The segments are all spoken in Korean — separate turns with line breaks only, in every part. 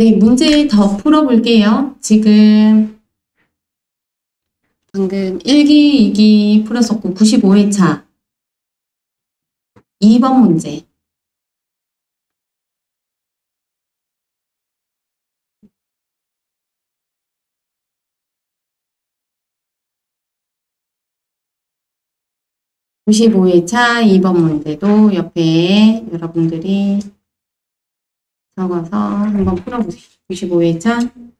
네, 문제 더 풀어볼게요. 지금 방금 1기, 2기 풀었었고 95회차 2번 문제. (95회차) 2번 문제도 옆에 여러분들이 적어서 한번 풀어보세요. 95회차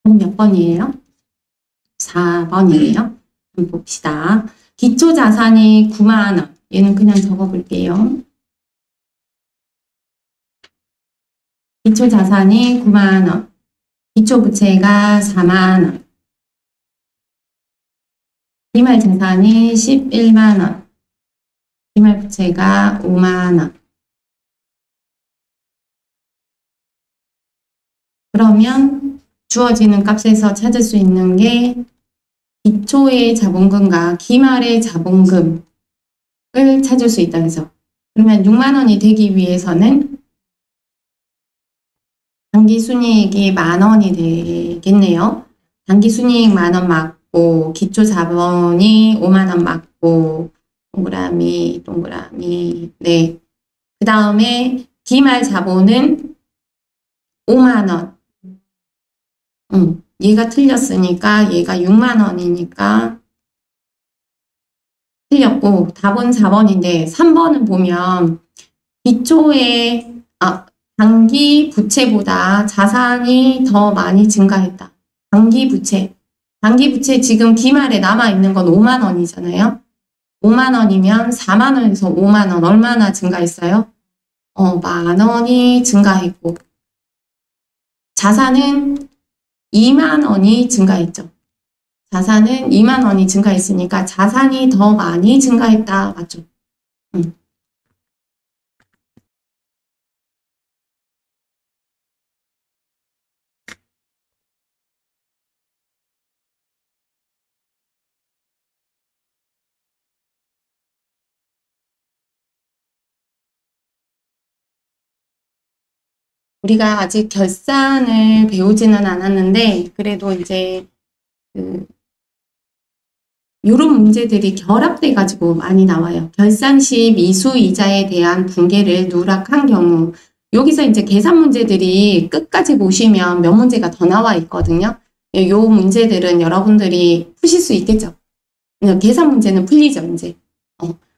몇 번이에요? 4번이에요. 한번 봅시다. 기초자산이 9만원. 얘는 그냥 적어볼게요. 기초자산이 9만원. 기초부채가 4만원. 기말자산이 11만원. 기말부채가 5만원. 그러면 주어지는 값에서 찾을 수 있는 게 기초의 자본금과 기말의 자본금을 찾을 수 있다. 그래서 그러면 6만원이 되기 위해서는 당기순이익이 10,000원이 되겠네요. 당기순이익 10,000원 맞고 기초자본이 5만원 맞고 동그라미 네. 그 다음에 기말 자본은 5만원. 얘가 틀렸으니까 얘가 6만원이니까 틀렸고 답은 4번인데 3번은 보면 기초의 단기 부채보다 자산이 더 많이 증가했다. 단기 부채 지금 기말에 남아있는 건 5만원이잖아요. 5만원이면 4만원에서 5만원 얼마나 증가했어요? 10,000원이 증가했고 자산은 2만원이 증가했죠. 자산은 2만원이 증가했으니까 자산이 더 많이 증가했다. 맞죠? 우리가 아직 결산을 배우지는 않았는데 그래도 이제 이런 문제들이 결합돼 가지고 많이 나와요. 결산 시 미수이자에 대한 붕괴를 누락한 경우 여기서 이제 계산 문제들이 끝까지 보시면 몇 문제가 더 나와 있거든요. 이 문제들은 여러분들이 푸실 수 있겠죠. 계산 문제는 풀리죠. 이제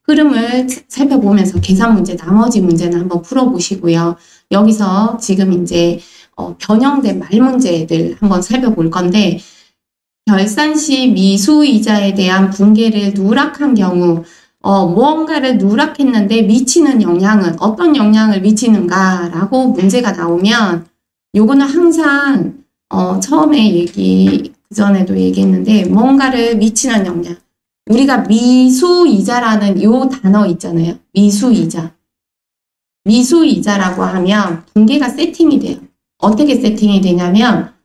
흐름을 살펴보면서 계산 문제, 나머지 문제는 한번 풀어보시고요. 여기서 지금 이제 변형된 말 문제들 한번 살펴볼 건데 결산 시 미수이자에 대한 붕괴를 누락한 경우 무언가를 누락했는데 미치는 영향은 어떤 영향을 미치는가라고 문제가 나오면 요거는 항상 처음에 그전에도 얘기했는데 뭔가를 미치는 영향 우리가 미수이자라는 요 단어 있잖아요. 미수이자라고 하면 붕괴가 세팅이 돼요. 어떻게 세팅이 되냐면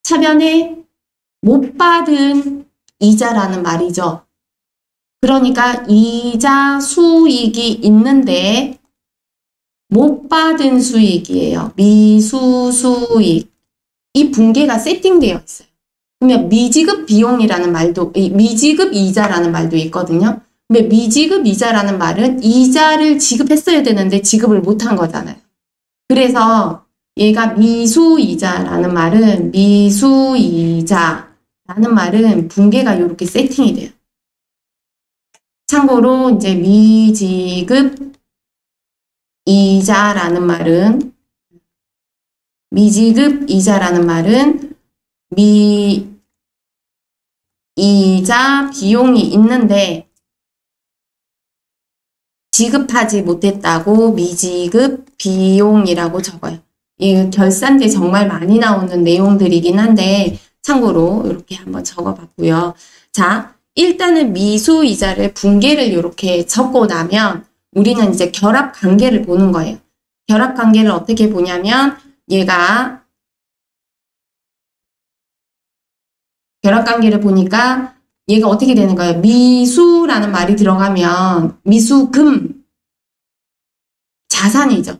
차변에 못 받은 이자라는 말이죠. 그러니까 이자 수익이 있는데 못 받은 수익이에요. 미수 수익. 이 붕괴가 세팅되어 있어요. 그러면 미지급 비용이라는 말도, 미지급 이자라는 말도 있거든요. 근데 미지급 이자라는 말은 이자를 지급했어야 되는데 지급을 못한 거잖아요. 그래서 얘가 미수이자라는 말은 미수이자, 라는 말은 붕괴가 이렇게 세팅이 돼요. 참고로 이제 미지급 이자라는 말은 이자 비용이 있는데 지급하지 못했다고 미지급 비용이라고 적어요. 이 결산제 정말 많이 나오는 내용들이긴 한데 참고로 이렇게 한번 적어봤고요. 자, 일단은 미수이자를 붕괴를 이렇게 적고 나면 우리는 이제 결합관계를 보는 거예요. 결합관계를 어떻게 보냐면 결합관계를 보니까 얘가 어떻게 되는 거예요? 미수라는 말이 들어가면 미수금 자산이죠.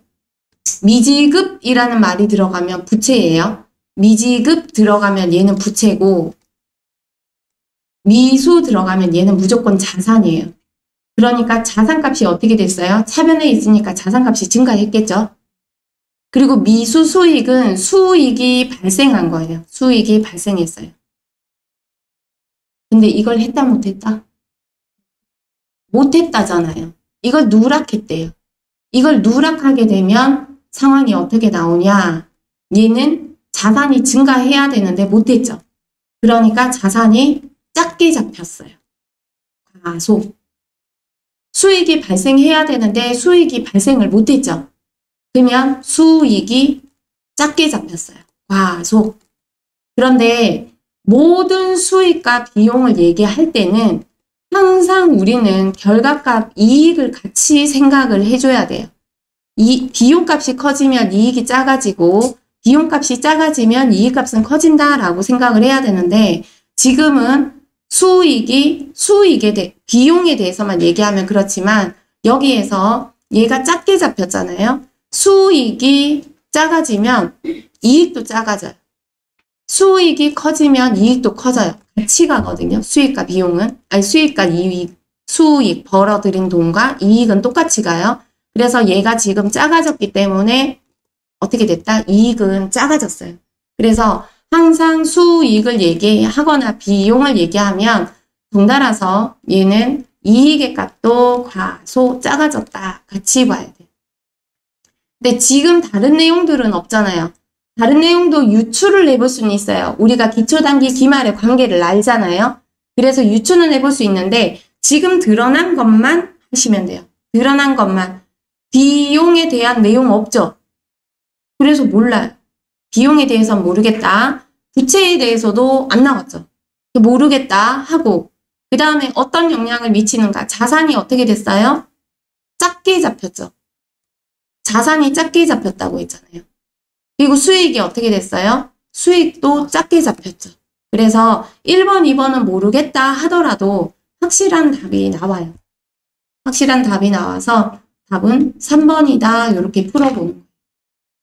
미지급이라는 말이 들어가면 부채예요. 미지급 들어가면 얘는 부채고 미수 들어가면 얘는 무조건 자산이에요. 그러니까 자산값이 어떻게 됐어요? 차변에 있으니까 자산값이 증가했겠죠. 그리고 미수 수익은 수익이 발생한 거예요. 수익이 발생했어요. 근데 이걸 했다 못했다? 못했다잖아요. 이걸 누락했대요. 이걸 누락하게 되면 상황이 어떻게 나오냐? 얘는 자산이 증가해야 되는데 못했죠. 그러니까 자산이 작게 잡혔어요. 과속. 수익이 발생해야 되는데 수익이 발생을 못했죠. 그러면 수익이 작게 잡혔어요. 과속. 그런데 모든 수익과 비용을 얘기할 때는 항상 우리는 결과값 이익을 같이 생각을 해줘야 돼요. 이 비용값이 커지면 이익이 작아지고 비용값이 작아지면 이익값은 커진다라고 생각을 해야 되는데 지금은 비용에 대해서만 얘기하면 그렇지만 여기에서 얘가 작게 잡혔잖아요. 수익이 작아지면 이익도 작아져요. 수익이 커지면 이익도 커져요. 같이 가거든요. 수익과 비용은. 아니 수익과 수익 벌어들인 돈과 이익은 똑같이 가요. 그래서 얘가 지금 작아졌기 때문에 어떻게 됐다? 이익은 작아졌어요. 그래서 항상 수익을 얘기하거나 비용을 얘기하면 덩달아서 얘는 이익의 값도 과소 작아졌다. 같이 봐야 돼요. 근데 지금 다른 내용들은 없잖아요. 다른 내용도 유추를 해볼 수는 있어요. 우리가 기초단기 기말의 관계를 알잖아요. 그래서 유추는 해볼 수 있는데 지금 드러난 것만 하시면 돼요. 드러난 것만. 비용에 대한 내용 없죠. 그래서 몰라요. 비용에 대해서는 모르겠다. 부채에 대해서도 안 나왔죠. 모르겠다 하고 그 다음에 어떤 영향을 미치는가. 자산이 어떻게 됐어요? 작게 잡혔죠. 자산이 작게 잡혔다고 했잖아요. 그리고 수익이 어떻게 됐어요? 수익도 작게 잡혔죠. 그래서 1번, 2번은 모르겠다 하더라도 확실한 답이 나와요. 확실한 답이 나와서 답은 3번이다. 이렇게 풀어보는 거예요.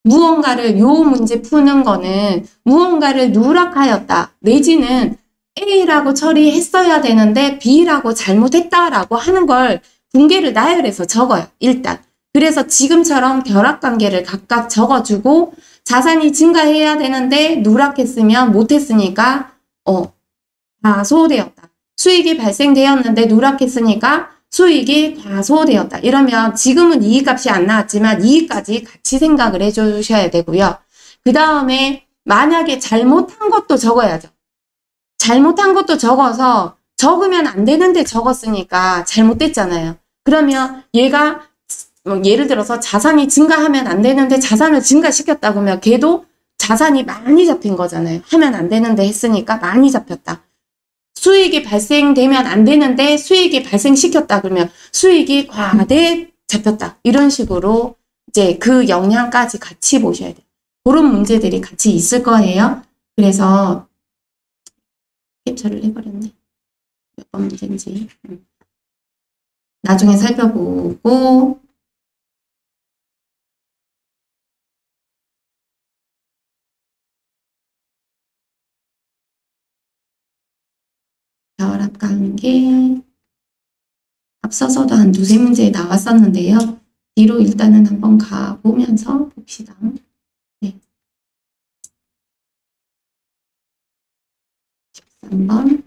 무언가를 요 문제 푸는 거는 무언가를 누락하였다. 내지는 A라고 처리했어야 되는데 B라고 잘못했다라고 하는 걸 붕괴를 나열해서 적어요. 일단. 그래서 지금처럼 결합관계를 각각 적어주고 자산이 증가해야 되는데 누락했으면 못했으니까 과소되었다. 수익이 발생되었는데 누락했으니까 수익이 과소되었다. 이러면 지금은 이익값이 안 나왔지만 이익까지 같이 생각을 해주셔야 되고요. 그 다음에 만약에 잘못한 것도 적어야죠. 잘못한 것도 적어서 적으면 안 되는데 적었으니까 잘못됐잖아요. 그러면 얘가 예를 들어서 자산이 증가하면 안 되는데 자산을 증가시켰다 그러면 걔도 자산이 많이 잡힌 거잖아요. 하면 안 되는데 했으니까 많이 잡혔다. 수익이 발생되면 안 되는데 수익이 발생시켰다 그러면 수익이 과대 잡혔다. 이런 식으로 이제 그 영향까지 같이 보셔야 돼요. 그런 문제들이 같이 있을 거예요. 그래서 캡처를 해버렸네. 몇 번 문제인지. 나중에 살펴보고 결합관계 앞서서도 한 두세 문제 나왔었는데요. 뒤로 일단은 한번 가보면서 봅시다. 네. 13번,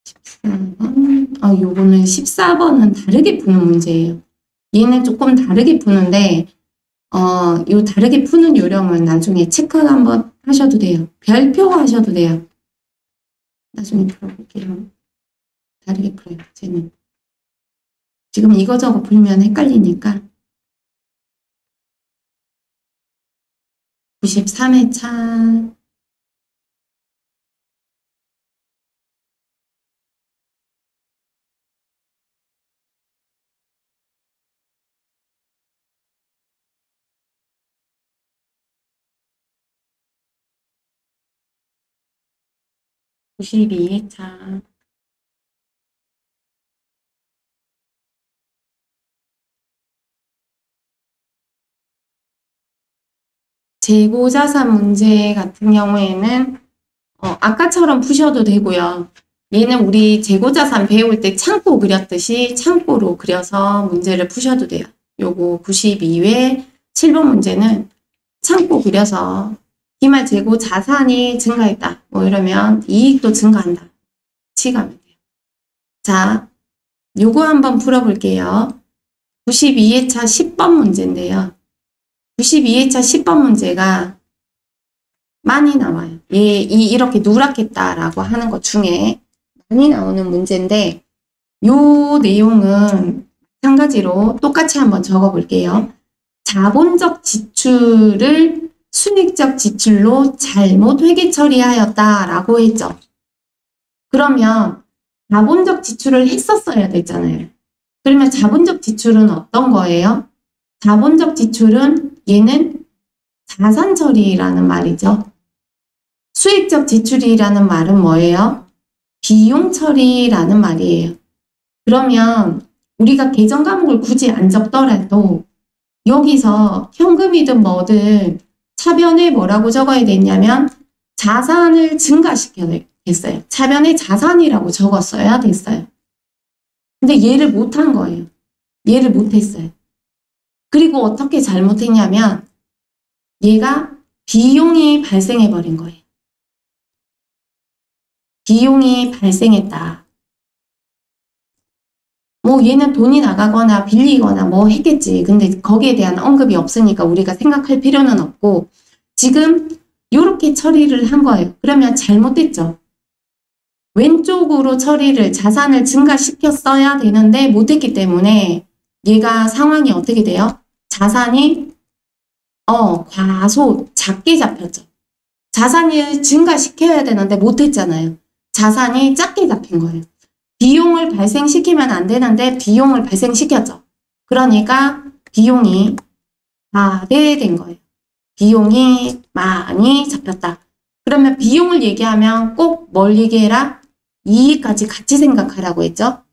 14번. 요거는 14번은 다르게 푸는 문제예요. 얘는 조금 다르게 푸는데, 요 다르게 푸는 요령은 나중에 체크 한번 하셔도 돼요. 별표 하셔도 돼요. 나중에 풀어볼게요. 다르게 풀어요, 쟤는. 지금 이거저거 풀면 헷갈리니까. 93회차. (92회차) 재고자산 문제 같은 경우에는 아까처럼 푸셔도 되고요. 얘는 우리 재고자산 배울 때 창고 그렸듯이 창고로 그려서 문제를 푸셔도 돼요. 요거 92회 7번 문제는 창고 그려서 기말 재고 자산이 증가했다. 뭐 이러면 이익도 증가한다. 치가면 돼요. 자, 요거 한번 풀어볼게요. 92회차 10번 문제인데요. 92회차 10번 문제가 많이 나와요. 이렇게 누락했다라고 하는 것 중에 많이 나오는 문제인데, 요 내용은 마찬가지로 똑같이 한번 적어볼게요. 자본적 지출을 순익적 지출로 잘못 회계 처리하였다라고 했죠. 그러면 자본적 지출을 했었어야 됐잖아요. 그러면 자본적 지출은 어떤 거예요? 자본적 지출은 얘는 자산 처리라는 말이죠. 수익적 지출이라는 말은 뭐예요? 비용 처리라는 말이에요. 그러면 우리가 계정 과목을 굳이 안 적더라도 여기서 현금이든 뭐든 차변에 뭐라고 적어야 됐냐면 자산을 증가시켜야겠어요. 차변에 자산이라고 적었어야 됐어요. 근데 얘를 못한 거예요. 얘를 못했어요. 그리고 어떻게 잘못했냐면 얘가 비용이 발생해버린 거예요. 비용이 발생했다. 뭐 얘는 돈이 나가거나 빌리거나 뭐 했겠지. 근데 거기에 대한 언급이 없으니까 우리가 생각할 필요는 없고 지금 이렇게 처리를 한 거예요. 그러면 잘못됐죠. 왼쪽으로 처리를 자산을 증가시켰어야 되는데 못했기 때문에 얘가 상황이 어떻게 돼요? 자산이 과소 작게 잡혔죠. 자산을 증가시켜야 되는데 못했잖아요. 자산이 작게 잡힌 거예요. 비용을 발생시키면 안 되는데 비용을 발생시켰죠. 그러니까 비용이 과대된 거예요. 비용이 많이 잡혔다. 그러면 비용을 얘기하면 꼭 뭘 얘기해라? 이익까지 같이 생각하라고 했죠.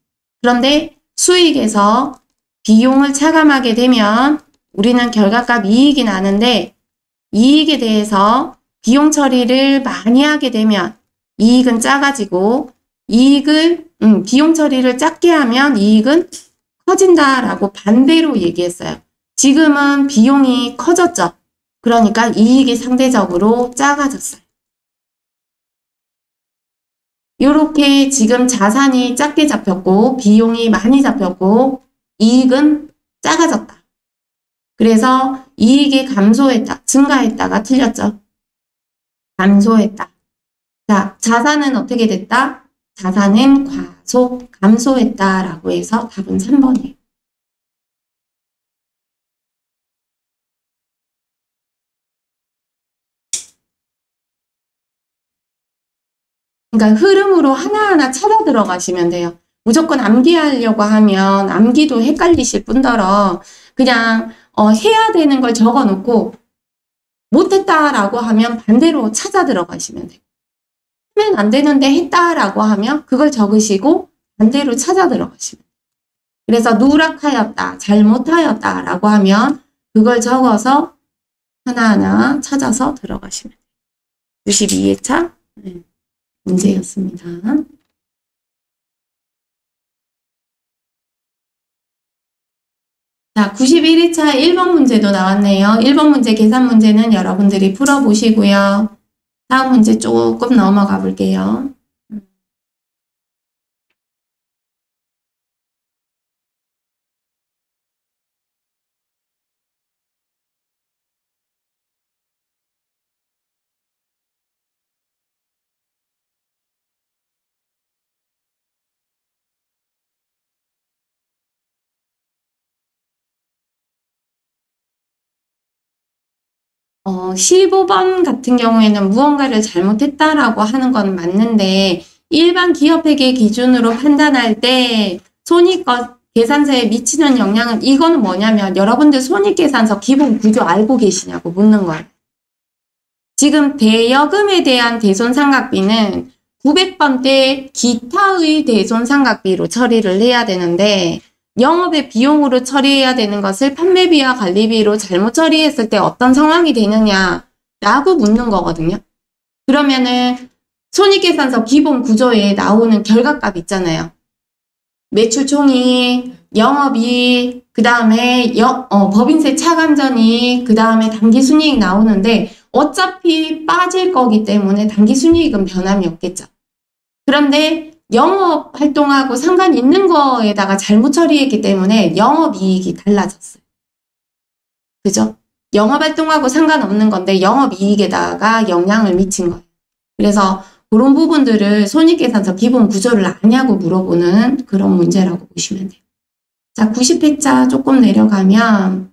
그런데 수익에서 비용을 차감하게 되면 우리는 결과값 이익이 나는데 이익에 대해서 비용 처리를 많이 하게 되면 이익은 작아지고 비용 처리를 작게 하면 이익은 커진다라고 반대로 얘기했어요. 지금은 비용이 커졌죠. 그러니까 이익이 상대적으로 작아졌어요. 이렇게 지금 자산이 작게 잡혔고 비용이 많이 잡혔고 이익은 작아졌다. 그래서 이익이 감소했다, 증가했다가 틀렸죠. 감소했다. 자, 자산은 어떻게 됐다? 자산은 감소했다라고 해서 답은 3번이에요. 그러니까 흐름으로 하나하나 찾아 들어가시면 돼요. 무조건 암기하려고 하면 암기도 헷갈리실 뿐더러 그냥 해야 되는 걸 적어놓고 못했다라고 하면 반대로 찾아 들어가시면 돼요. 하면 안 되는데 했다라고 하면 그걸 적으시고 반대로 찾아 들어가시면 돼요. 그래서 누락하였다, 잘못하였다라고 하면 그걸 적어서 하나하나 찾아서 들어가시면 돼요. 92회차 문제였습니다. 자, 91회차 1번 문제도 나왔네요. 1번 문제 계산 문제는 여러분들이 풀어보시고요. 다음 문제 조금 넘어가 볼게요. 15번 같은 경우에는 무언가를 잘못했다라고 하는 건 맞는데 일반 기업회계 기준으로 판단할 때 손익과 계산서에 미치는 영향은 이거는 뭐냐면 여러분들 손익계산서 기본 구조 알고 계시냐고 묻는 거예요. 지금 대여금에 대한 대손상각비는 900번대 기타의 대손상각비로 처리를 해야 되는데 영업의 비용으로 처리해야 되는 것을 판매비와 관리비로 잘못 처리했을 때 어떤 상황이 되느냐라고 묻는 거거든요. 그러면은 손익계산서 기본 구조에 나오는 결과값 있잖아요. 매출 총이익, 영업이익, 그 다음에 법인세 차감전이익, 그 다음에 당기순이익 나오는데 어차피 빠질 거기 때문에 당기순이익은 변함이 없겠죠. 그런데 영업 활동하고 상관 있는 거에다가 잘못 처리했기 때문에 영업이익이 달라졌어요. 그죠? 영업 활동하고 상관없는 건데 영업이익에다가 영향을 미친 거예요. 그래서 그런 부분들을 손익계산서 기본 구조를 아냐고 물어보는 그런 문제라고 보시면 돼요. 자, 90회차 조금 내려가면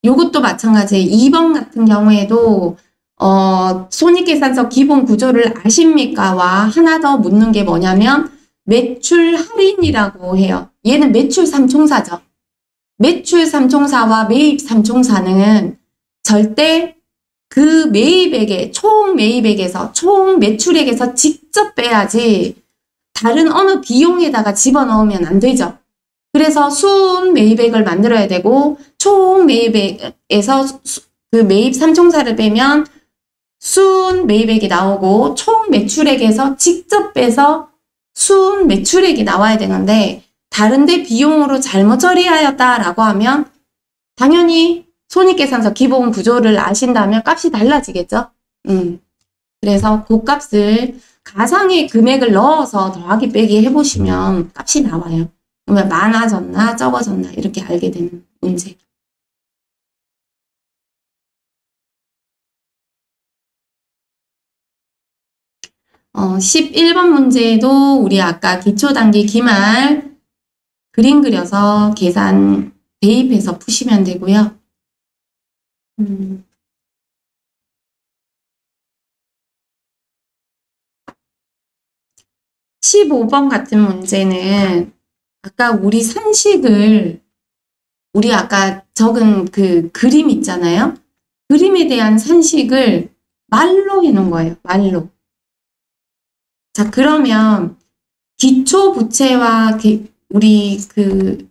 요것도 마찬가지예요. 2번 같은 경우에도 손익계산서 기본 구조를 아십니까?와 하나 더 묻는 게 뭐냐면 매출 할인이라고 해요. 얘는 매출 삼총사죠. 매출 삼총사와 매입 삼총사는 절대 그 매입액에 총 매입액에서 총 매출액에서 직접 빼야지 다른 어느 비용에다가 집어넣으면 안 되죠. 그래서 순 매입액을 만들어야 되고 총 매입액에서 그 매입 삼총사를 빼면 순 매입액이 나오고 총 매출액에서 직접 빼서 순 매출액이 나와야 되는데 다른데 비용으로 잘못 처리하였다라고 하면 당연히 손익계산서 기본 구조를 아신다면 값이 달라지겠죠. 그래서 그 값을 가상의 금액을 넣어서 더하기 빼기 해보시면 값이 나와요. 그러면 많아졌나 적어졌나 이렇게 알게 되는 문제. 어, 11번 문제도 우리 아까 기초단기 기말 그림 그려서 계산 대입해서 푸시면 되고요. 15번 같은 문제는 아까 우리 산식을 우리 아까 적은 그 그림 있잖아요. 그림에 대한 산식을 말로 해놓은 거예요. 말로. 자, 그러면 기초 부채와 우리 그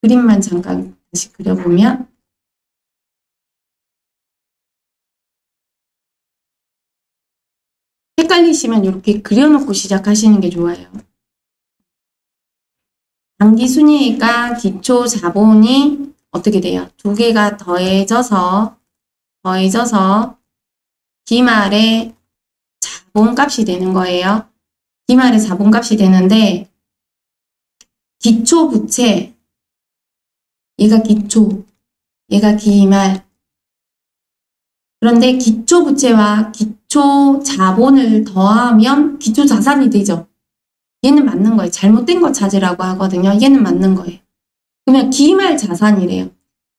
그림만 잠깐 다시 그려보면 헷갈리시면 이렇게 그려놓고 시작하시는 게 좋아요. 당기순이익과 기초 자본이 어떻게 돼요? 두 개가 더해져서 기말의 자본값이 되는 거예요. 기말의 자본값이 되는데 기초 부채 얘가 기초 얘가 기말 그런데 기초 부채와 기초 자본을 더하면 기초 자산이 되죠. 얘는 맞는 거예요. 잘못된 거 찾으라고 하거든요. 얘는 맞는 거예요. 그러면 기말 자산이래요.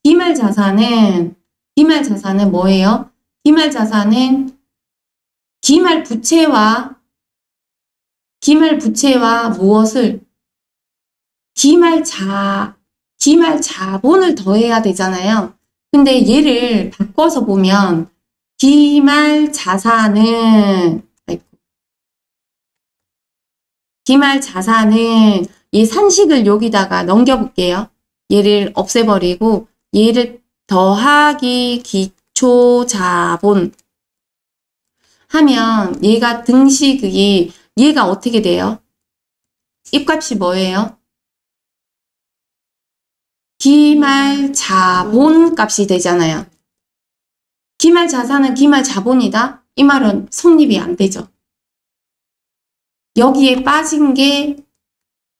기말 자산은 뭐예요? 기말 자산은 기말 부채와 무엇을 기말 자본을 더해야 되잖아요. 근데 얘를 바꿔서 보면 기말 자산은 이 산식을 여기다가 넘겨볼게요. 얘를 없애버리고 얘를 더하기 기초 자본 하면 얘가 등식이 얘가 어떻게 돼요? 입값이 뭐예요? 기말 자본 값이 되잖아요. 기말 자산은 기말 자본이다? 이 말은 성립이 안 되죠. 여기에 빠진 게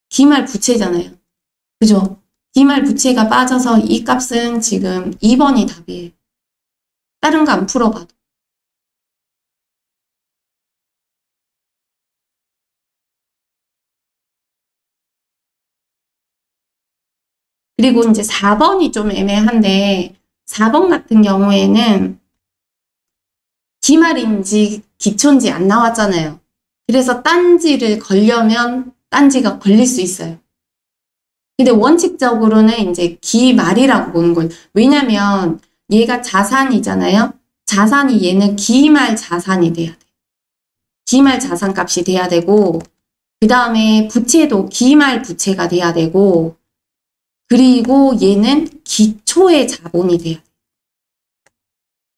기말 부채잖아요. 그죠? 기말 부채가 빠져서 이 값은 지금 2번이 답이에요. 다른 거 안 풀어봐도. 그리고 이제 4번이 좀 애매한데 4번 같은 경우에는 기말인지 기초인지 안 나왔잖아요. 그래서 딴지를 걸려면 딴지가 걸릴 수 있어요. 근데 원칙적으로는 이제 기말이라고 보는 거예요. 왜냐면 얘가 자산이잖아요. 자산이 얘는 기말 자산이 돼야 돼. 기말 자산값이 돼야 되고, 그 다음에 부채도 기말 부채가 돼야 되고, 그리고 얘는 기초의 자본이 돼야 돼.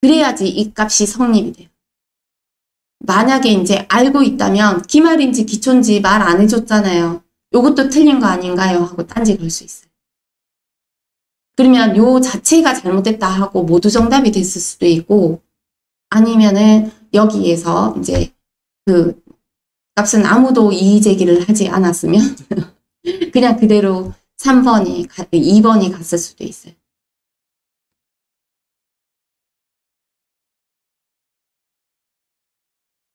그래야지 이 값이 성립이 돼요. 만약에 이제 알고 있다면 기말인지 기초인지 말 안 해줬잖아요. 요것도 틀린 거 아닌가요? 하고 딴지 걸 수 있어요. 그러면 요 자체가 잘못됐다 하고 모두 정답이 됐을 수도 있고, 아니면은 여기에서 이제 그 값은 아무도 이의 제기를 하지 않았으면 그냥 그대로 2번이 갔을 수도 있어요.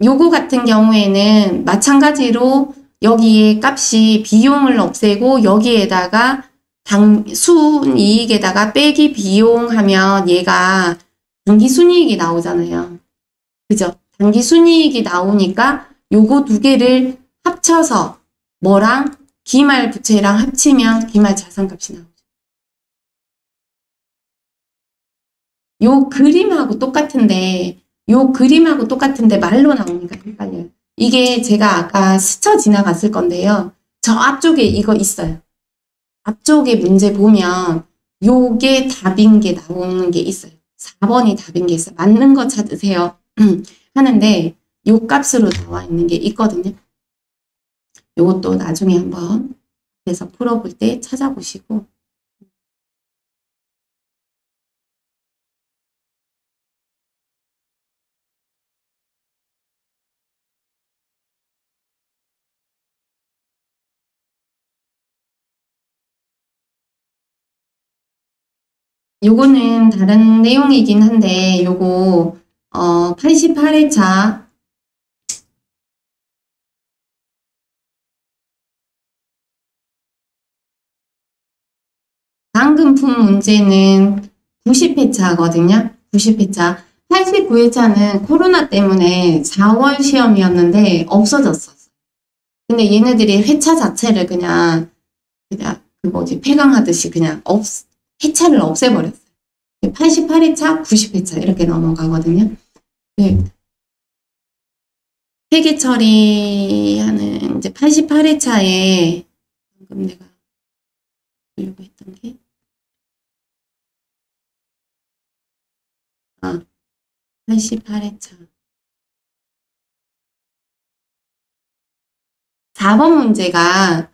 요거 같은 경우에는 마찬가지로 여기에 값이 비용을 없애고 여기에다가 순이익에다가 빼기 비용 하면 얘가 당기순이익이 나오잖아요. 그죠? 당기순이익이 나오니까 요거 두 개를 합쳐서 뭐랑 기말 부채랑 합치면 기말 자산값이 나오죠. 요 그림하고 똑같은데 말로 나오니까 헷갈려요. 이게 제가 아까 스쳐 지나갔을 건데요. 저 앞쪽에 이거 있어요. 앞쪽에 문제 보면 요게 답인 게 나오는 게 있어요. 4번이 답인 게 있어요. 맞는 거 찾으세요. 하는데 요 값으로 나와 있는 게 있거든요. 요것도 나중에 한번 그래서 풀어볼 때 찾아보시고 요거는 다른 내용이긴 한데 요거 88회차 방금품 문제는 90회차거든요. 90회차. 89회차는 코로나 때문에 4월 시험이었는데 없어졌었어. 근데 얘네들이 회차 자체를 그냥 그 뭐지 폐강하듯이 그냥 회차를 없애버렸어요. 88회차, 90회차 이렇게 넘어가거든요. 네. 회계 처리하는 이제 88회차에 방금 내가 보려고 했던 게 88회차 4번 문제가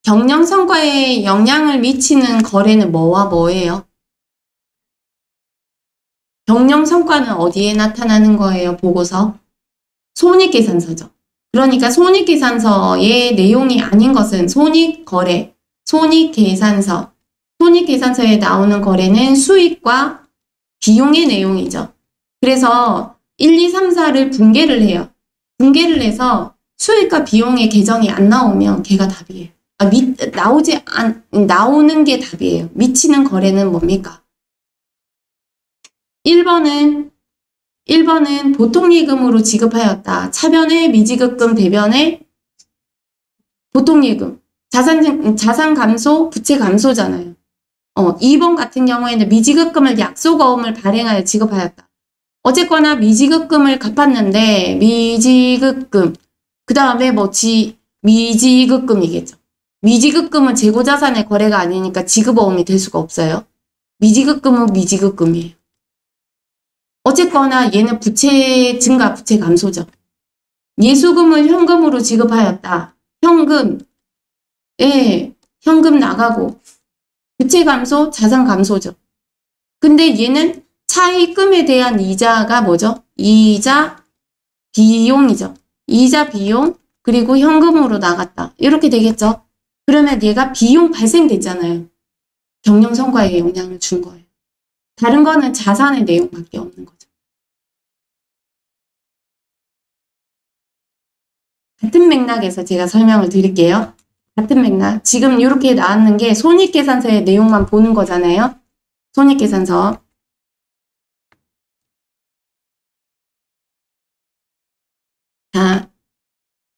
경영 성과에 영향을 미치는 거래는 뭐와 뭐예요? 경영 성과는 어디에 나타나는 거예요? 보고서? 손익계산서죠. 그러니까 손익계산서의 내용이 아닌 것은 손익거래, 손익계산서. 손익계산서에 나오는 거래는 수익과 비용의 내용이죠. 그래서 1, 2, 3, 4를 분개를 해요. 분개를 해서 수익과 비용의 계정이 안 나오면 걔가 답이에요. 나오는 게 답이에요. 미치는 거래는 뭡니까? 1번은 보통예금으로 지급하였다. 차변에 미지급금, 대변에 보통예금. 자산 감소, 부채 감소잖아요. 2번 같은 경우에는 미지급금을 약속어음을 발행하여 지급하였다. 어쨌거나 미지급금을 갚았는데 미지급금 그 다음에 미지급금이겠죠. 미지급금은 재고자산의 거래가 아니니까 지급어음이 될 수가 없어요. 미지급금은 미지급금이에요. 어쨌거나 얘는 부채 증가, 부채 감소죠. 예수금을 현금으로 지급하였다. 현금 나가고 부채 감소, 자산 감소죠. 근데 얘는 차입금에 대한 이자가 뭐죠? 이자, 비용이죠. 이자, 비용, 그리고 현금으로 나갔다. 이렇게 되겠죠. 그러면 얘가 비용 발생됐잖아요. 경영성과에 영향을 준 거예요. 다른 거는 자산의 내용밖에 없는 거죠. 같은 맥락에서 제가 설명을 드릴게요. 같은 맥락. 지금 이렇게 나왔는 게 손익계산서의 내용만 보는 거잖아요. 손익계산서. 자,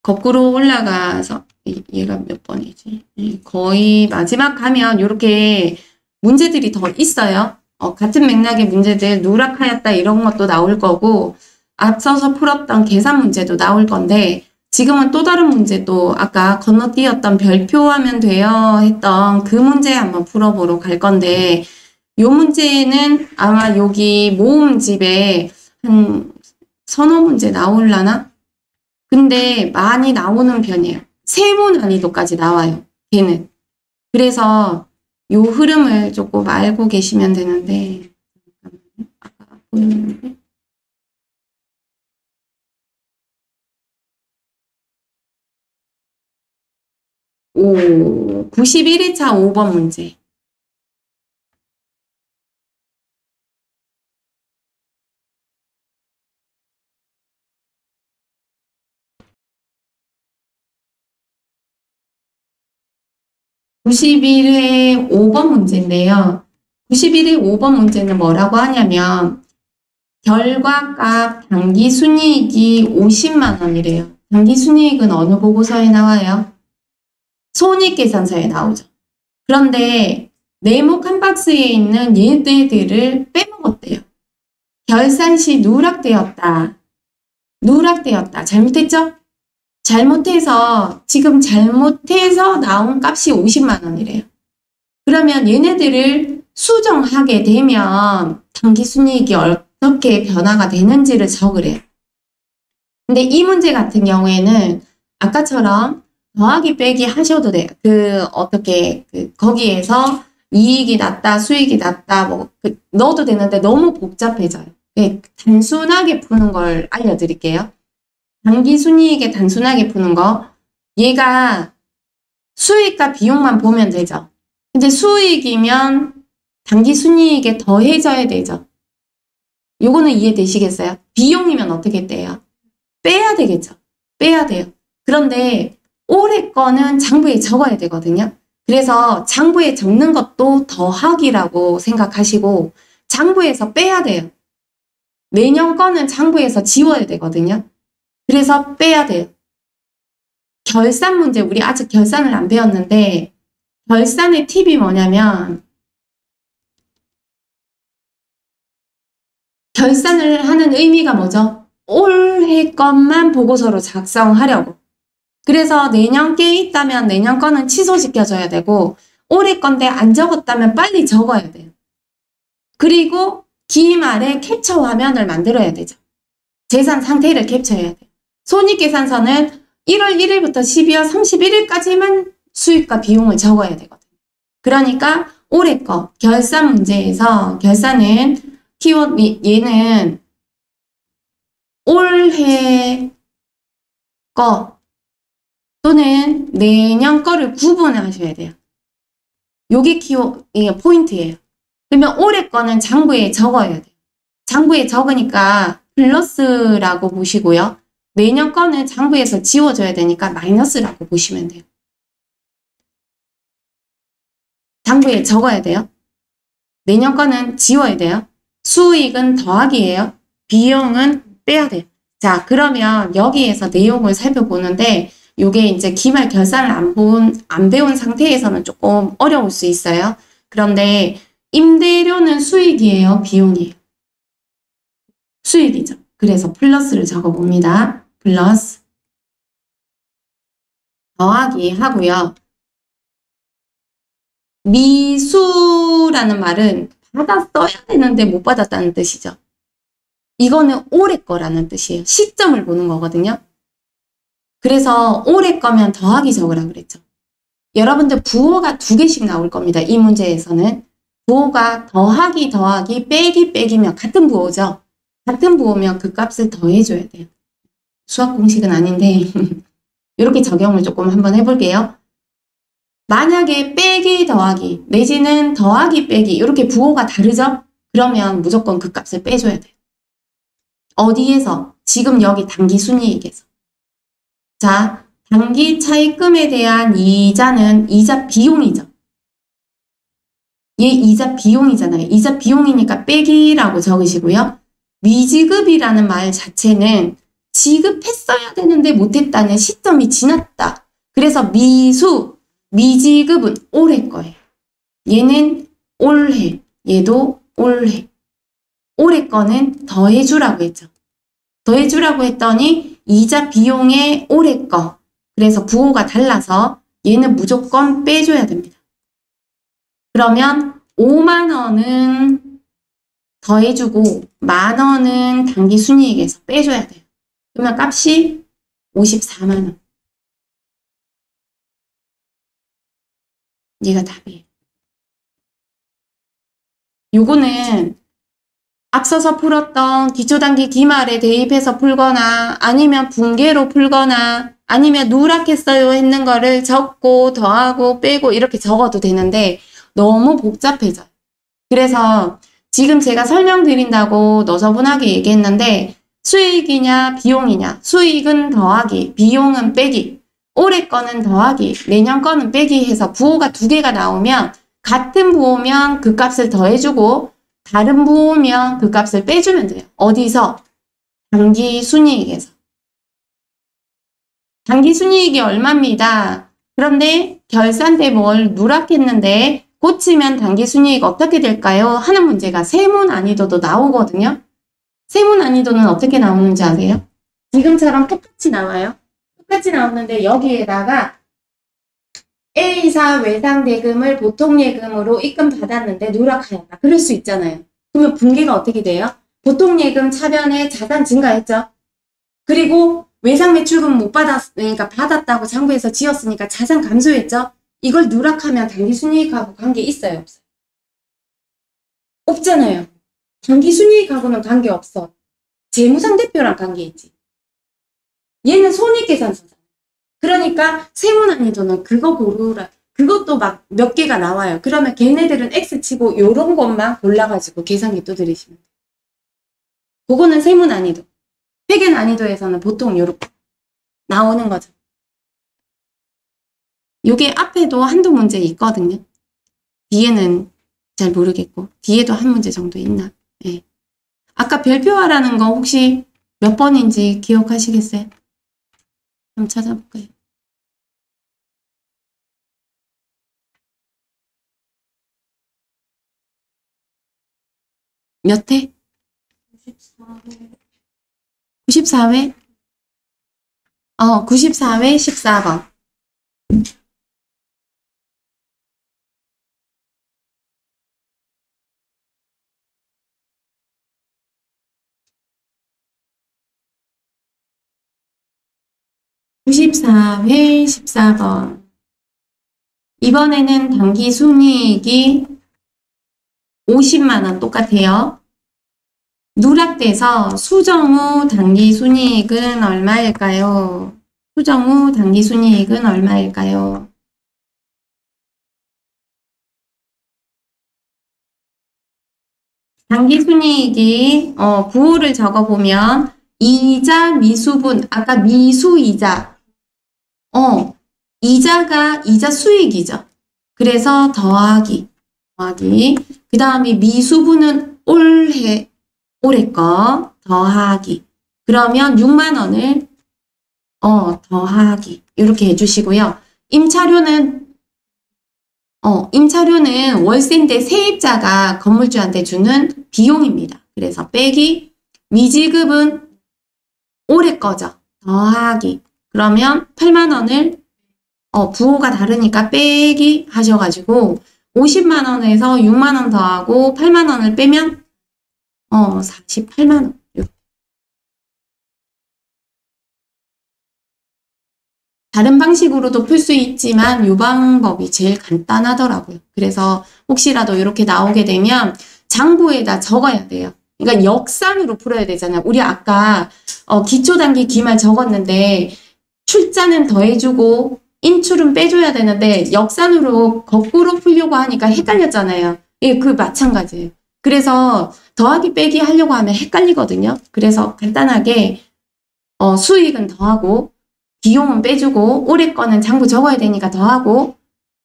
거꾸로 올라가서 얘가 몇 번이지? 거의 마지막 가면 이렇게 문제들이 더 있어요. 같은 맥락의 문제들 누락하였다 이런 것도 나올 거고 앞서서 풀었던 계산 문제도 나올 건데 지금은 또 다른 문제도 아까 건너뛰었던 별표하면 돼요 했던 그 문제 한번 풀어보러 갈 건데 요 문제는 아마 여기 모음집에 한 서너 문제 나올라나? 근데 많이 나오는 편이에요. 세모 난이도까지 나와요. 걔는. 그래서 요 흐름을 조금 알고 계시면 되는데 아까 보였는데 91회차 5번 문제. (91회) 5번 문제인데요. 91회 5번 문제는 뭐라고 하냐면 결과값 당기순이익이 50만 원이래요. 당기순이익은 어느 보고서에 나와요? 손익계산서에 나오죠. 그런데 네모 칸박스에 있는 얘네들을 빼먹었대요. 결산 시 누락되었다. 누락되었다. 잘못했죠? 지금 잘못해서 나온 값이 50만 원이래요. 그러면 얘네들을 수정하게 되면 당기순이익이 어떻게 변화가 되는지를 적으래요. 근데 이 문제 같은 경우에는 아까처럼 더하기 빼기 하셔도 돼요. 거기에서 이익이 낮다, 수익이 낮다, 넣어도 되는데 너무 복잡해져요. 단순하게 푸는 걸 알려드릴게요. 당기순이익에 단순하게 푸는 거. 얘가 수익과 비용만 보면 되죠. 근데 수익이면 당기순이익에 더해져야 되죠. 요거는 이해되시겠어요? 비용이면 어떻게 떼요? 빼야 되겠죠. 빼야 돼요. 그런데 올해 거는 장부에 적어야 되거든요. 그래서 장부에 적는 것도 더하기라고 생각하시고 장부에서 빼야 돼요. 내년 거는 장부에서 지워야 되거든요. 그래서 빼야 돼요. 결산 문제, 우리 아직 결산을 안 배웠는데 결산의 팁이 뭐냐면 결산을 하는 의미가 뭐죠? 올해 것만 보고서로 작성하려고. 그래서 내년 게 있다면 내년 거는 취소시켜줘야 되고 올해 건데 안 적었다면 빨리 적어야 돼요. 그리고 기말에 캡처 화면을 만들어야 되죠. 재산 상태를 캡처해야 돼요. 손익계산서는 1월 1일부터 12월 31일까지만 수익과 비용을 적어야 되거든요. 그러니까 올해 거 결산 문제에서 결산은 키워드 얘는 올해 거 또는 내년 거를 구분하셔야 돼요. 요게 이게 포인트예요. 그러면 올해 거는 장부에 적어야 돼요. 장부에 적으니까 플러스라고 보시고요. 내년 거는 장부에서 지워줘야 되니까 마이너스라고 보시면 돼요. 장부에 적어야 돼요. 내년 거는 지워야 돼요. 수익은 더하기예요. 비용은 빼야 돼요. 자, 그러면 여기에서 내용을 살펴보는데 요게 이제 기말 결산을 안 배운 상태에서는 조금 어려울 수 있어요. 그런데 임대료는 수익이에요, 비용이에요? 수익이죠. 그래서 플러스를 적어봅니다. 플러스 더하기 하고요. 미수라는 말은 받았어야 되는데 못 받았다는 뜻이죠. 이거는 올해 거라는 뜻이에요. 시점을 보는 거거든요. 그래서 올해 거면 더하기 적으라 그랬죠. 여러분들 부호가 2개씩 나올 겁니다. 이 문제에서는. 부호가 더하기 빼기 빼기면 같은 부호죠. 같은 부호면 그 값을 더해줘야 돼요. 수학 공식은 아닌데 이렇게 적용을 조금 한번 해볼게요. 만약에 빼기 더하기 내지는 더하기 빼기 이렇게 부호가 다르죠? 그러면 무조건 그 값을 빼줘야 돼요. 어디에서? 지금 여기 당기순이익에서. 자, 당기 차입금에 대한 이자는 이자 비용이죠. 얘 이자 비용이잖아요. 이자 비용이니까 빼기라고 적으시고요. 미지급이라는 말 자체는 지급했어야 되는데 못했다는 시점이 지났다. 그래서 미지급은 올해 거예요. 얘는 올해, 얘도 올해. 올해 거는 더해주라고 했죠. 더해주라고 했더니 이자 비용의 올해 거. 그래서 부호가 달라서 얘는 무조건 빼줘야 됩니다. 그러면 5만 원은 더해주고 1만 원은 당기순이익에서 빼줘야 돼요. 그러면 값이 54만 원. 얘가 답이에요. 요거는 앞서서 풀었던 기초단기 기말에 대입해서 풀거나 아니면 분계로 풀거나 아니면 누락했어요 했는 거를 적고 더하고 빼고 이렇게 적어도 되는데 너무 복잡해져요. 그래서 지금 제가 설명드린다고 너저분하게 얘기했는데 수익이냐 비용이냐, 수익은 더하기, 비용은 빼기, 올해 거는 더하기, 내년 거는 빼기 해서 부호가 2개가 나오면 같은 부호면 그 값을 더해주고 다른 부호면 그 값을 빼주면 돼요. 어디서? 당기순이익에서. 당기순이익이 얼마입니다. 그런데 결산 때 뭘 누락했는데 고치면 당기순이익 어떻게 될까요? 하는 문제가 세무 난이도도 나오거든요. 세무 난이도는 어떻게 나오는지 아세요? 지금처럼 똑같이 나와요. 똑같이 나오는데 여기에다가 A사 외상대금을 보통예금으로 입금받았는데 누락하였다. 그럴 수 있잖아요. 그러면 분계가 어떻게 돼요? 보통예금 차변에 자산 증가했죠. 그리고 외상매출금 못 받았으니까 받았다고 장부에서 지었으니까 자산 감소했죠. 이걸 누락하면 당기순이익하고 관계 있어요? 없어요? 없잖아요. 당기순이익하고는 관계 없어. 재무상대표랑 관계 있지. 얘는 손익계산서잖아. 그러니까 세무난이도는 그거 고르라. 그것도 막 몇 개가 나와요. 그러면 걔네들은 X 치고 요런 것만 골라가지고 계산기 두드리시면 돼요. 그거는 세무난이도. 회계난이도에서는 보통 요렇게 나오는 거죠. 요게 앞에도 한두 문제 있거든요. 뒤에는 잘 모르겠고 뒤에도 한 문제 정도 있나. 네. 아까 별표화라는 거 혹시 몇 번인지 기억하시겠어요? 좀 찾아볼까요? 몇 회? 94회? 94회 14번. (94회) 14번. 이번에는 당기순이익이 50만원 똑같아요. 누락돼서 수정 후 당기순이익은 얼마일까요? 수정 후 당기순이익은 얼마일까요? 당기순이익이 부호를 적어보면 이자 미수분, 아까 미수이자 이자 수익이죠. 그래서 더하기 그 다음에 미수분은 올해 거 더하기. 그러면 6만원을 더하기 이렇게 해주시고요. 임차료는 월세인데 세입자가 건물주한테 주는 비용입니다. 그래서 빼기. 미지급은 올해 거죠. 더하기. 그러면 8만원을 부호가 다르니까 빼기 하셔가지고 50만원에서 6만원 더하고 8만원을 빼면 48만원. 다른 방식으로도 풀 수 있지만 이 방법이 제일 간단하더라고요. 그래서 혹시라도 이렇게 나오게 되면 장부에다 적어야 돼요. 그러니까 역산으로 풀어야 되잖아요. 우리 아까 기초단기 기말 적었는데 출자는 더해주고 인출은 빼줘야 되는데 역산으로 거꾸로 풀려고 하니까 헷갈렸잖아요. 예, 그 마찬가지예요. 그래서 더하기 빼기 하려고 하면 헷갈리거든요. 그래서 간단하게 수익은 더하고 비용은 빼주고 올해 거는 장부 적어야 되니까 더하고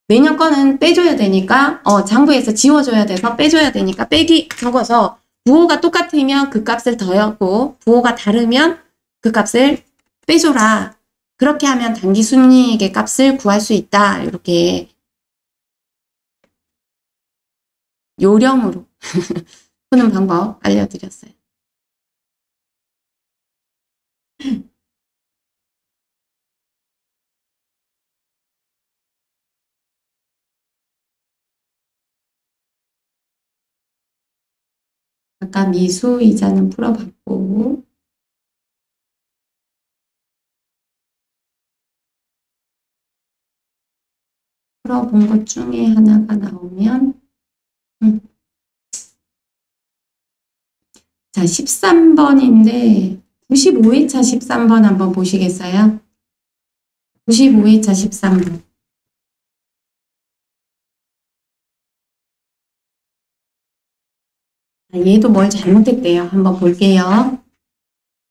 내년 거는 빼줘야 되니까 장부에서 지워줘야 돼서 빼줘야 되니까 빼기 적어서 부호가 똑같으면 그 값을 더하고 부호가 다르면 그 값을 빼줘라. 그렇게 하면 당기순이익의 값을 구할 수 있다. 이렇게 요령으로 푸는 방법 알려드렸어요. 아까 미수이자는 풀어봤고, 풀어본 것 중에 하나가 나오면, 자, 13번인데, 95회차 13번 한번 보시겠어요? 95회차 13번. 얘도 뭘 잘못했대요. 한번 볼게요.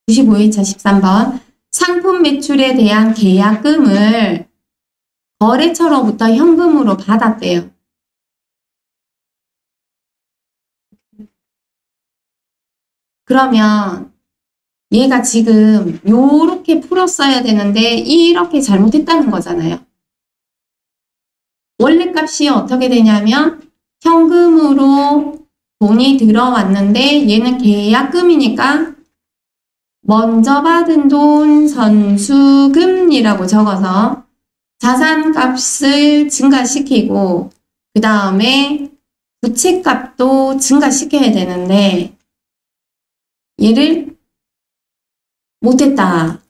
95회차 13번. 상품 매출에 대한 계약금을 거래처로부터 현금으로 받았대요. 그러면 얘가 지금 요렇게 풀었어야 되는데 이렇게 잘못했다는 거잖아요. 원래 값이 어떻게 되냐면 현금으로 돈이 들어왔는데 얘는 계약금이니까 먼저 받은 돈 선수금이라고 적어서 자산값을 증가시키고 그 다음에 부채값도 증가시켜야 되는데 얘를 못했다.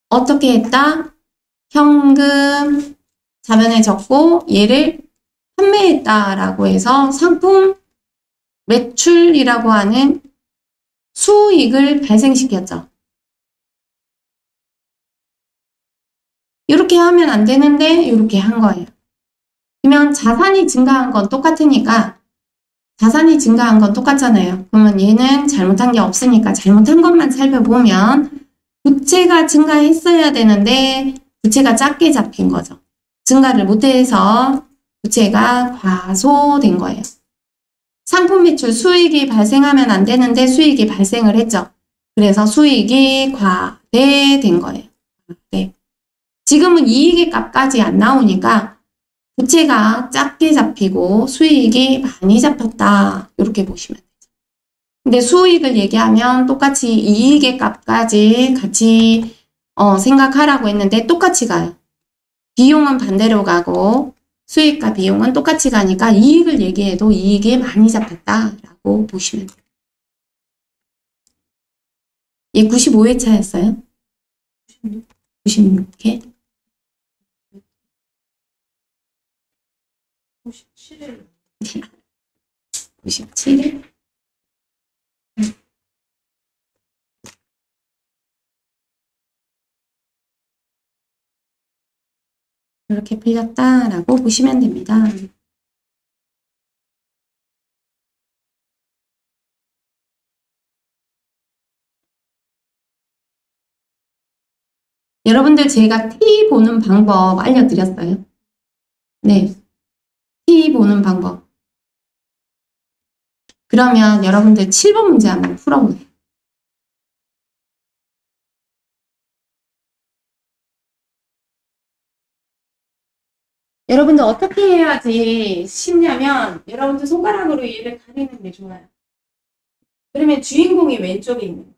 어떻게 했다? 현금 자변에 적고 얘를 판매했다라고 해서 상품 매출이라고 하는 수익을 발생시켰죠. 이렇게 하면 안 되는데 이렇게 한 거예요. 그러면 자산이 증가한 건 똑같으니까 자산이 증가한 건 똑같잖아요. 그러면 얘는 잘못한 게 없으니까 잘못한 것만 살펴보면 부채가 증가했어야 되는데 부채가 작게 잡힌 거죠. 증가를 못해서 부채가 과소된 거예요. 상품 매출 수익이 발생하면 안 되는데 수익이 발생을 했죠. 그래서 수익이 과대된 거예요. 네. 지금은 이익의 값까지 안 나오니까 부채가 작게 잡히고 수익이 많이 잡혔다. 이렇게 보시면 되죠. 근데 수익을 얘기하면 똑같이 이익의 값까지 같이 생각하라고 했는데 똑같이 가요. 비용은 반대로 가고 수익과 비용은 똑같이 가니까 이익을 얘기해도 이익이 많이 잡혔다라고 보시면 돼요. 얘 95회차였어요? 96회?
97일.
97일? 이렇게 풀렸다라고 보시면 됩니다. 여러분들 제가 T 보는 방법 알려드렸어요. 네. T 보는 방법. 그러면 여러분들 7번 문제 한번 풀어보세요. 여러분들 어떻게 해야지 쉽냐면 여러분들 손가락으로 얘를 가리는 게 좋아요. 그러면 주인공이 왼쪽에 있는 거예요.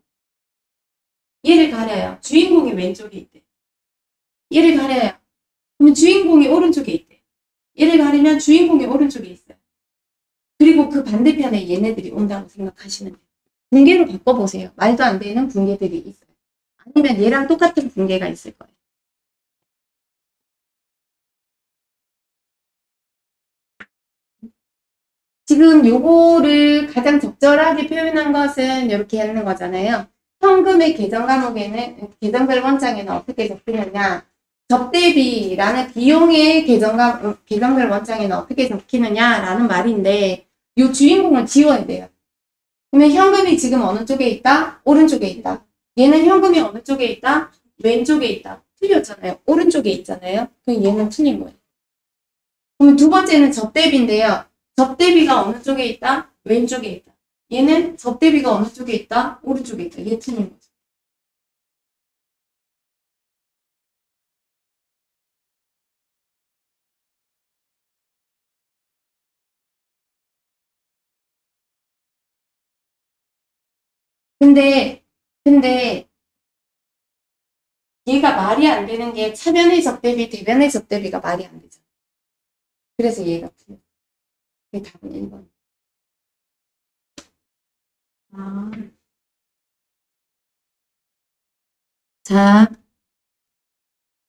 얘를 가려요. 주인공이 왼쪽에 있대. 얘를 가려요. 그러면 주인공이 오른쪽에 있대. 얘를 가리면 주인공이 오른쪽에 있어요. 그리고 그 반대편에 얘네들이 온다고 생각하시면 돼요. 붕괴로 바꿔보세요. 말도 안 되는 붕괴들이 있어요. 아니면 얘랑 똑같은 붕괴가 있을 거예요. 지금 요거를 가장 적절하게 표현한 것은 이렇게 하는 거잖아요. 현금의 계정 과목에는, 계정별 원장에는 어떻게 적히느냐. 접대비라는 비용의 계정별 원장에는 어떻게 적히느냐라는 말인데, 요 주인공을 지워야 돼요. 그러면 현금이 지금 어느 쪽에 있다? 오른쪽에 있다. 얘는 현금이 어느 쪽에 있다? 왼쪽에 있다. 틀렸잖아요. 오른쪽에 있잖아요. 그럼 얘는 틀린 거예요. 그럼 두 번째는 접대비인데요. 접대비가 어느 쪽에 있다? 왼쪽에 있다. 얘는 접대비가 어느 쪽에 있다? 오른쪽에 있다. 얘 틀린 거죠. 근데 얘가 말이 안 되는 게 차변의 접대비, 대변의 접대비가 말이 안 되죠. 그래서 얘가 틀려. 그게 답은 1번. 자,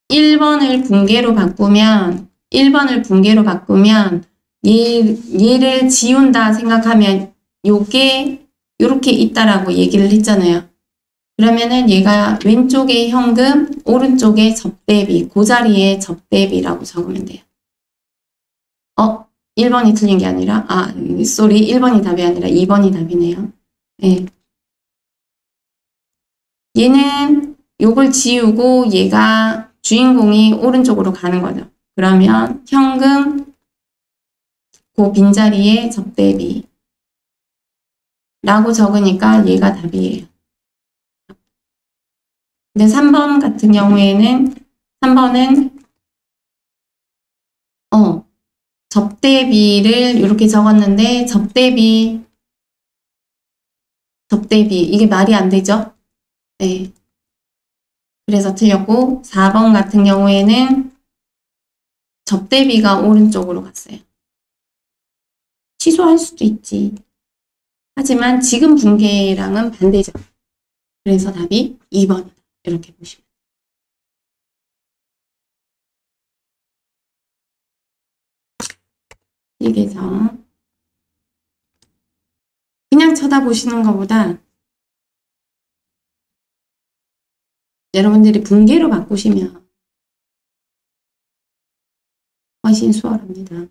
1번을 분계로 바꾸면 얘를 지운다 생각하면 요게 요렇게 있다라고 얘기를 했잖아요. 그러면은 얘가 왼쪽에 현금, 오른쪽에 접대비, 그 자리에 접대비라고 적으면 돼요. 1번이 틀린 게 아니라, 1번이 답이 아니라 2번이 답이네요. 네. 얘는 요걸 지우고 얘가 주인공이 오른쪽으로 가는 거죠. 그러면 현금, 그 빈자리에 접대비 라고 적으니까 얘가 답이에요. 근데 3번 같은 경우에는 3번은 접대비를 이렇게 적었는데 접대비 이게 말이 안 되죠? 네. 그래서 틀렸고 4번 같은 경우에는 접대비가 오른쪽으로 갔어요. 취소할 수도 있지. 하지만 지금 분계랑은 반대죠. 그래서 답이 2번이다. 이렇게 보시면. 이게죠. 그냥 쳐다보시는 것보다 여러분들이 분계로 바꾸시면 훨씬 수월합니다.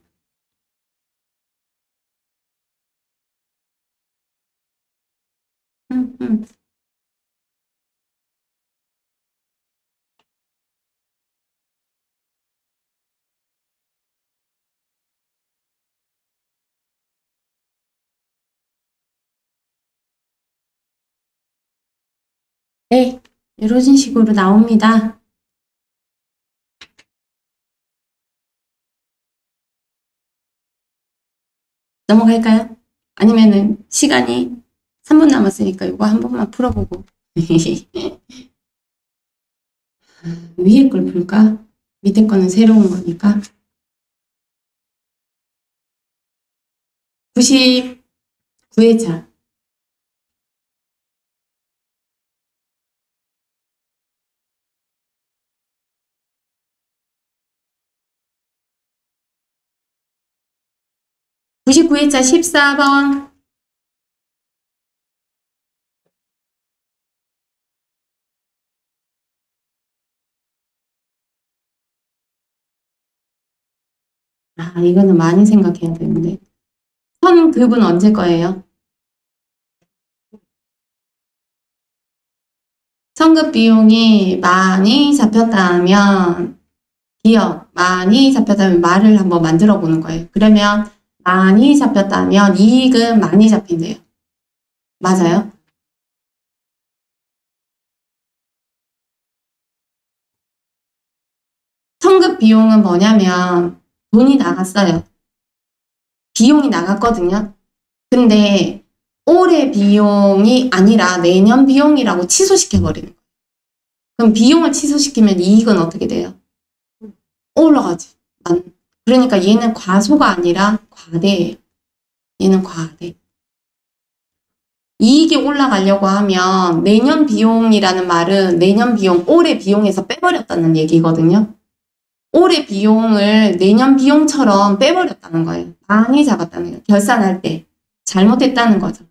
네, 이런 식으로 나옵니다. 넘어갈까요? 아니면은 시간이 3분 남았으니까 이거 한 번만 풀어보고 위에 걸 풀까? 밑에 거는 새로운 거니까. 99회차. (99회차) 14번. 이거는 많이 생각해야 되는데. 선급은 언제 거예요? 선급 비용이 많이 잡혔다면, 많이 잡혔다면 말을 한번 만들어 보는 거예요. 그러면 많이 잡혔다면 이익은 많이 잡힌대요. 맞아요? 선급 비용은 뭐냐면 돈이 나갔어요. 비용이 나갔거든요. 근데 올해 비용이 아니라 내년 비용이라고 취소시켜버리는 거예요. 그럼 비용을 취소시키면 이익은 어떻게 돼요? 올라가지. 그러니까 얘는 과소가 아니라 과대예요. 얘는 과대. 이익이 올라가려고 하면 내년 비용이라는 말은 내년 비용, 올해 비용에서 빼버렸다는 얘기거든요. 올해 비용을 내년 비용처럼 빼버렸다는 거예요. 많이 잡았다는 거예요. 결산할 때 잘못했다는 거죠.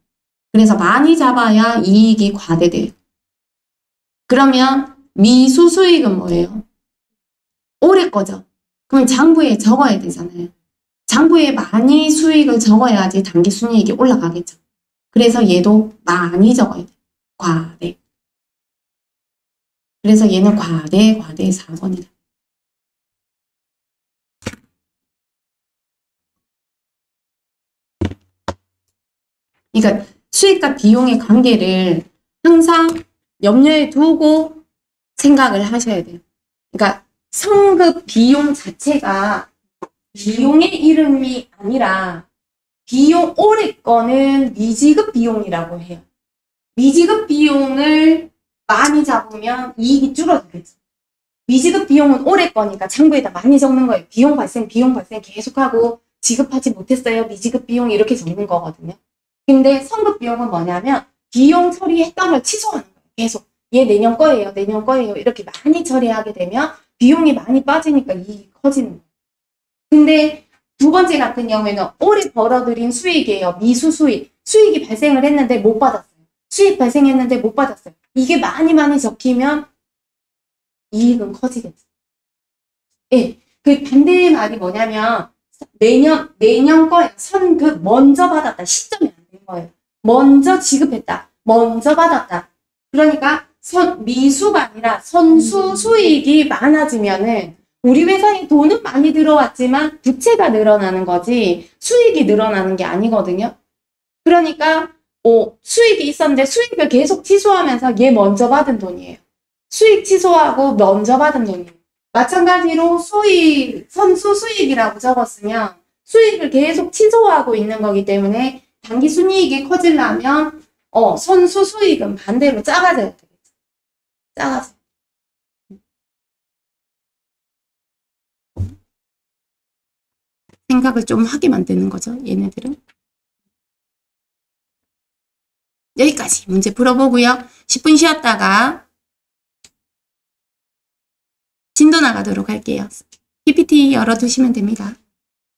그래서 많이 잡아야 이익이 과대돼요. 그러면 미수 수익은 뭐예요? 올해 거죠. 그럼 장부에 적어야 되잖아요. 장부에 많이 수익을 적어야지 당기순이익이 올라가겠죠. 그래서 얘도 많이 적어야 돼요. 과대. 그래서 얘는 과대 4번이다. 그러니까 수익과 비용의 관계를 항상 염려에 두고 생각을 하셔야 돼요. 그러니까 성급 비용 자체가 비용의 이름이 아니라 비용 올해 거는 미지급 비용이라고 해요. 미지급 비용을 많이 잡으면 이익이 줄어들겠죠. 미지급 비용은 올해 거니까 창구에다 많이 적는 거예요. 비용 발생 계속하고 지급하지 못했어요. 미지급 비용 이렇게 적는 거거든요. 근데 선급 비용은 뭐냐면 비용 처리했던 걸 취소하는 거예요. 계속. 얘 내년 거예요. 이렇게 많이 처리하게 되면 비용이 많이 빠지니까 이익이 커지는 거예요. 근데 두 번째 같은 경우에는 올해 벌어들인 수익이에요. 미수 수익. 수익이 발생을 했는데 못 받았어요. 수익 발생했는데 못 받았어요. 이게 많이 적히면 이익은 커지겠죠. 예. 그 반대의 말이 뭐냐면 내년 거에 선급 먼저 받았다. 시점이 안 된 거예요. 먼저 지급했다. 먼저 받았다. 그러니까 미수가 아니라 선수 수익이 많아지면은 우리 회사에 돈은 많이 들어왔지만 부채가 늘어나는 거지 수익이 늘어나는 게 아니거든요. 그러니까 수익이 있었는데 수익을 계속 취소하면서 얘 먼저 받은 돈이에요. 수익 취소하고 먼저 받은 돈이에요. 마찬가지로 선수 수익이라고 적었으면 수익을 계속 취소하고 있는 거기 때문에 단기 순이익이 커지려면 선수 수익은 반대로 작아져야 되겠죠. 작아져. 생각을 좀 하게 만드는 거죠. 얘네들은. 여기까지 문제 풀어보고요. 10분 쉬었다가 진도 나가도록 할게요. PPT 열어두시면 됩니다.